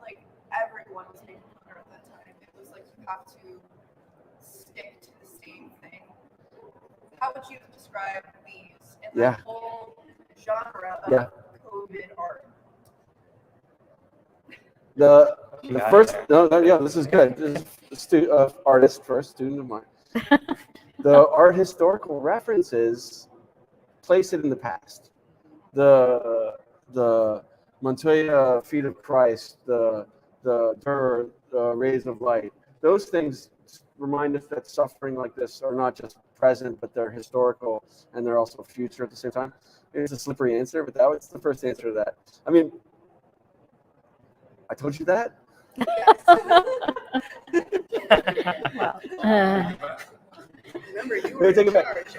Like everyone was making art at that time. It was like you have to stick to the same thing. How would you describe these in the whole genre of COVID art? The first, this is good. This is artist first, student of mine. The art historical references place it in the past. The Montoya Feet of Christ, the Durer, the Rays of Light, those things remind us that suffering like this are not just present, but they're historical and they're also future at the same time. It's a slippery answer, but that's the first answer to that. I mean, I told you that. Well, Remember, you were Take in it back. charge.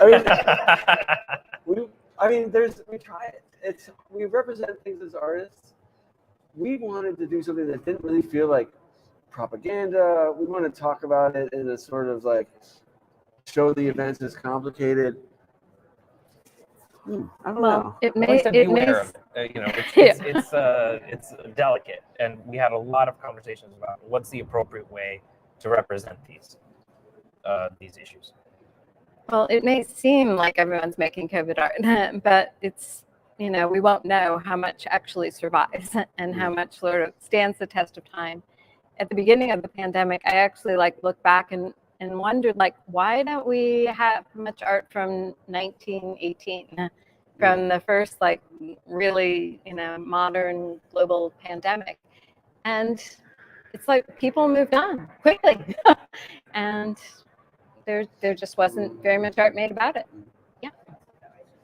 We try it. We represent things as artists. We wanted to do something that didn't really feel like propaganda. We want to talk about it in a sort of like show the events as complicated. I don't know. It's delicate, and we had a lot of conversations about what's the appropriate way to represent these issues. Well, it may seem like everyone's making COVID art, but it's, we won't know how much actually survives and how much sort of stands the test of time. At the beginning of the pandemic, I actually looked back and wondered why don't we have much art from 1918, from the first really modern global pandemic. And it's like people moved on quickly and there just wasn't very much art made about it. Yeah.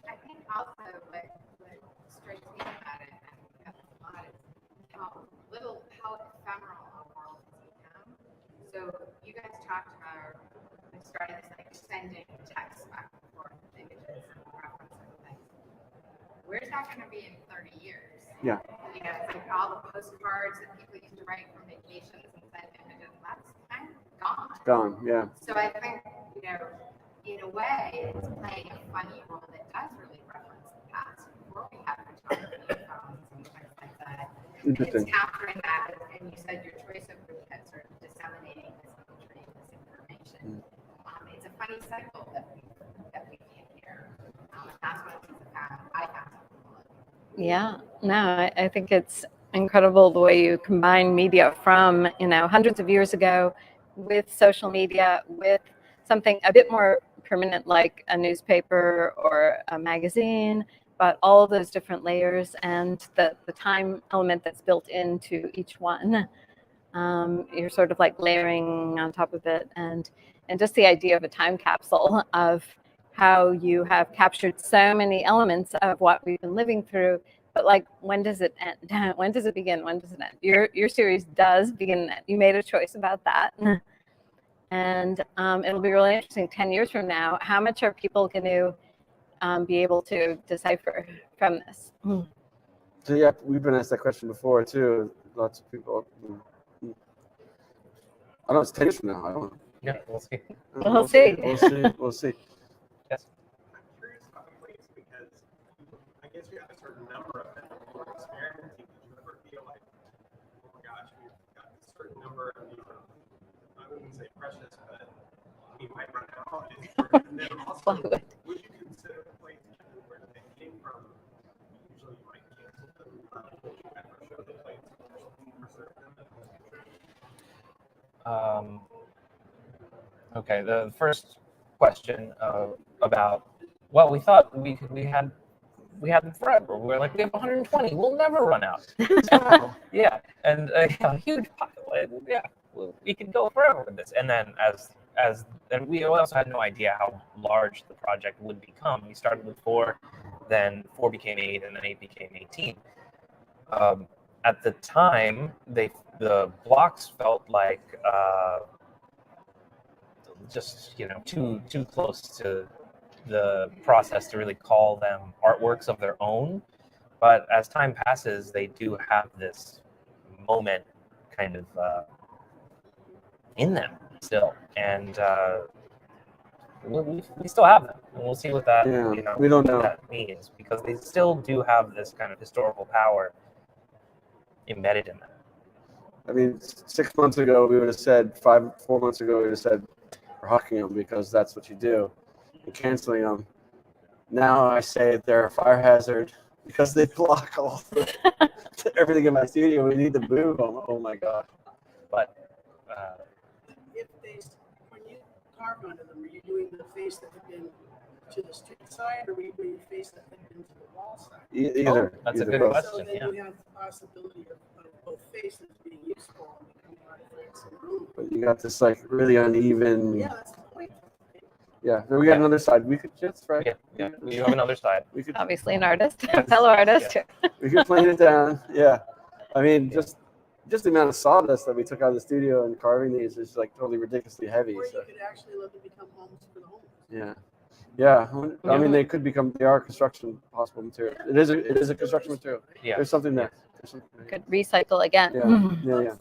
I think also what strikes me about it, and that's a lot, is how ephemeral our world has become. So you guys talked about, we started this sending text back and forth, images and references and things. Where's that going to be in 30 years? Yeah. It's like all the postcards that people used to write from vacations and send images, that's kind of gone. It's gone, yeah. So I think, in a way, it's playing a funny role that does really reference the past. Before we had photography, phones, and things like that. Interesting. It's capturing that, and you said your choice of woodcuts are disseminating this imagery and this information. It's a funny cycle that we can hear. And that's what I found so cool. Yeah, no, I think it's incredible the way you combine media from, hundreds of years ago with social media, with something a bit more permanent like a newspaper or a magazine, but all of those different layers and the time element that's built into each one. You're sort of like layering on top of it, and just the idea of a time capsule of how you have captured so many elements of what we've been living through, but like, when does it end? When does it begin? When does it end? Your series does begin and end. You made a choice about that. And it'll be really interesting 10 years from now, how much are people going to be able to decipher from this? So yeah, we've been asked that question before too. Lots of people. I don't know, it's 10 years from now. I don't know. Yeah, we'll see. We'll see. We'll see. We'll see. Yes. I'm curious about complaints because I guess you have a certain number of them for experimenting. Did you ever feel like, oh my gosh, we've got a certain number of these, I wouldn't say precious, but we might run out. And then also, would you consider complaints where they came from? Usually you might cancel them. Would you ever show the plates or preserve them in the future? Okay, the first question about, well, we thought we had them forever. We were like, we have 120, we'll never run out. So, yeah, and a huge pile. Yeah, we could go forever with this. And then and we also had no idea how large the project would become. We started with 4, then 4 became 8, and then 8 became 18. At the time, the blocks felt like just too close to the process to really call them artworks of their own. But as time passes, they do have this moment kind of in them still, and we still have them, and we'll see what that we don't know. that means, because they still do have this kind of historical power embedded in them. I mean, 6 months ago we would have said, 4 months ago we would have said, we're hucking them because that's what you do, and canceling them. Now I say they're a fire hazard because they block all everything in my studio. We need to move them. Oh my god! But when you carve onto them, are you doing the face that had been to the street side, or were you doing the face that had been to the wall side? Either. That's a good both. question. So then Yeah. you have the possibility of both faces being useful and becoming artifacts in the room. But you got this like really uneven. Yeah, that's the point. Yeah. Then we got another side. We could just right. Yeah, you have another side. We could. Obviously an artist, fellow artist. We could plane it down. Yeah. I mean, just the amount of sawdust that we took out of the studio and carving these is like totally ridiculously heavy. Or So you could actually let them become homes for the homeless. yeah. Yeah, I mean they are construction possible material. It is a construction material. Yeah. There's something there. There's something there. Could recycle again. Yeah.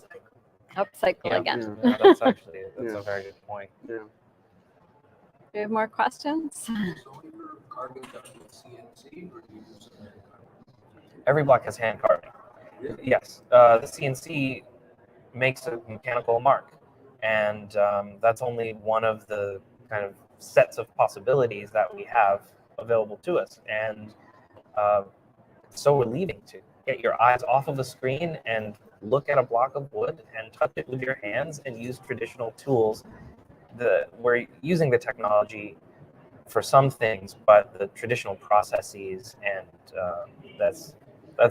Upcycle again. Yeah. That's actually Yeah. a very good point. Yeah. Do you have more questions? So you're carving stuff with CNC, or do you use some hand carving? Every block has hand carving. Yes, the CNC makes a mechanical mark, and that's only one of the kind of sets of possibilities that we have available to us. And it's so relieving to get your eyes off of the screen and look at a block of wood and touch it with your hands and use traditional tools. We're using the technology for some things, but the traditional processes, and that's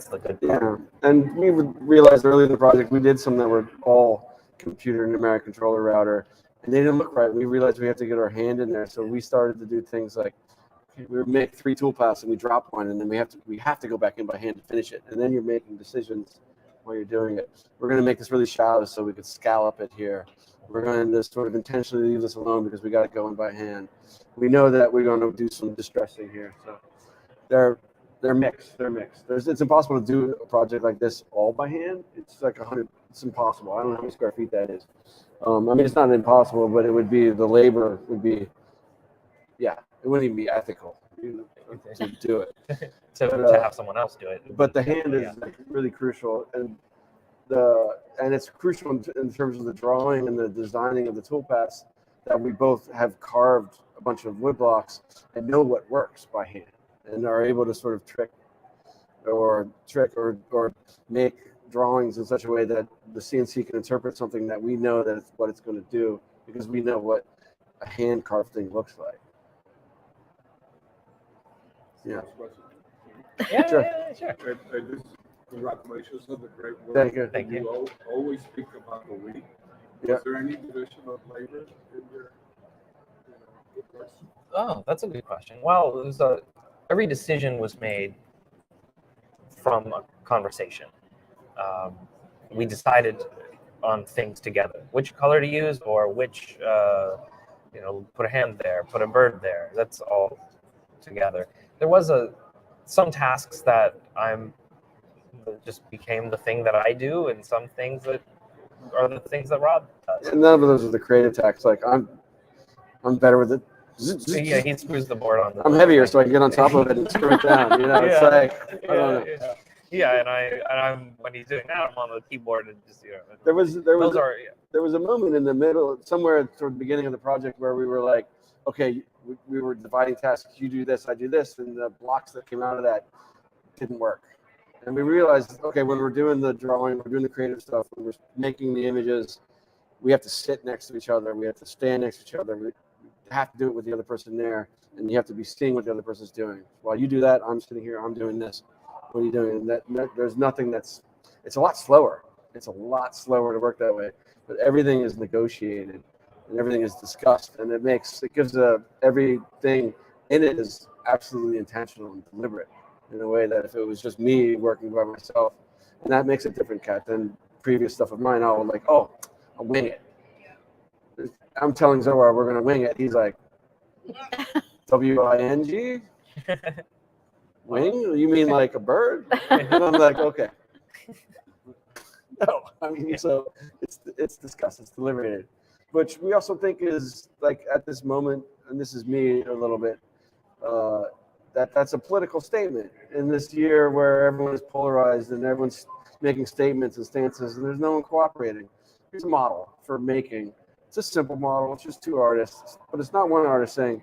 the good part. Yeah, and we realized early in the project we did some that were all computer numeric controller router, and they didn't look right. We realized we have to get our hand in there, so we started to do things like we would make 3 tool paths and we drop one, and then we have to go back in by hand to finish it, and then you're making decisions while you're doing it. We're going to make this really shallow so we could scallop it here. We're going to sort of intentionally leave this alone because we got to go in by hand. We know that we're going to do some distressing here, so they're mixed. It's impossible to do a project like this all by hand. It's like 100. It's impossible. I don't know how many square feet that is. I mean, it's not impossible, but it would be, the labor would be, it wouldn't even be ethical to do it. to have someone else do it. But the hand is like really crucial, and it's crucial in terms of the drawing and the designing of the toolpaths, that we both have carved a bunch of wood blocks and know what works by hand, and are able to sort of trick or make drawings in such a way that the CNC can interpret something that we know that it's what it's going to do, because we know what a hand carved thing looks like. Yeah. Yeah, Sure. yeah, sure. And this, congratulations on the great work. Thank you. Thank you. Always speak about the we. Yeah. Was there any division of labor in your, works? Oh, that's a good question. Well, it was every decision was made from a conversation. We decided on things together, which color to use or which, put a hand there, put a bird there. That's all together. There was some tasks that just became the thing that I do, and some things that are the things that Rob does. And none of those are the creative tasks. Like I'm better with it. So, yeah, he screws the board on the. I'm heavier, so I can get on top of it and screw it down. You know, it's Yeah. like I don't know. Yeah, and I'm when he's doing that, I'm on the keyboard and just There was those are there was a moment in the middle, somewhere toward the beginning of the project, where we were like, okay, we were dividing tasks. You do this, I do this, and the blocks that came out of that didn't work. And we realized, okay, when we're doing the drawing, we're doing the creative stuff, when we're making the images, we have to sit next to each other. We have to stand next to each other. We have to do it with the other person there, and you have to be seeing what the other person's doing. While you do that, I'm sitting here, I'm doing this. What are you doing? And there's nothing it's a lot slower. It's a lot slower to work that way, but everything is negotiated and everything is discussed, and it gives everything in it is absolutely intentional and deliberate in a way that if it was just me working by myself, and that makes a different cat than previous stuff of mine. I would like, I'll wing it. I'm telling Zorawar we're gonna wing it. He's like, WING? Wing? You mean like a bird? And I'm like, okay. No, I mean, so it's discussed, it's deliberated, which we also think is like at this moment, and this is me a little bit, that's a political statement in this year where everyone is polarized and everyone's making statements and stances, and there's no one cooperating. Here's a model for making. It's a simple model. It's just two artists, but it's not one artist saying,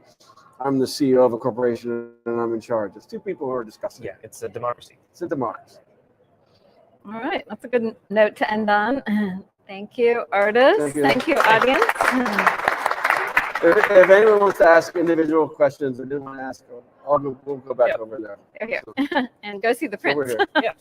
I'm the CEO of a corporation and I'm in charge. It's two people who are discussing. Yeah, it's a democracy. It's a democracy. All right, that's a good note to end on. Thank you, artists. Thank you. Audience. If anyone wants to ask individual questions or didn't want to ask, we'll go back over there. They're here. And go see the So we're prints. here. Yeah.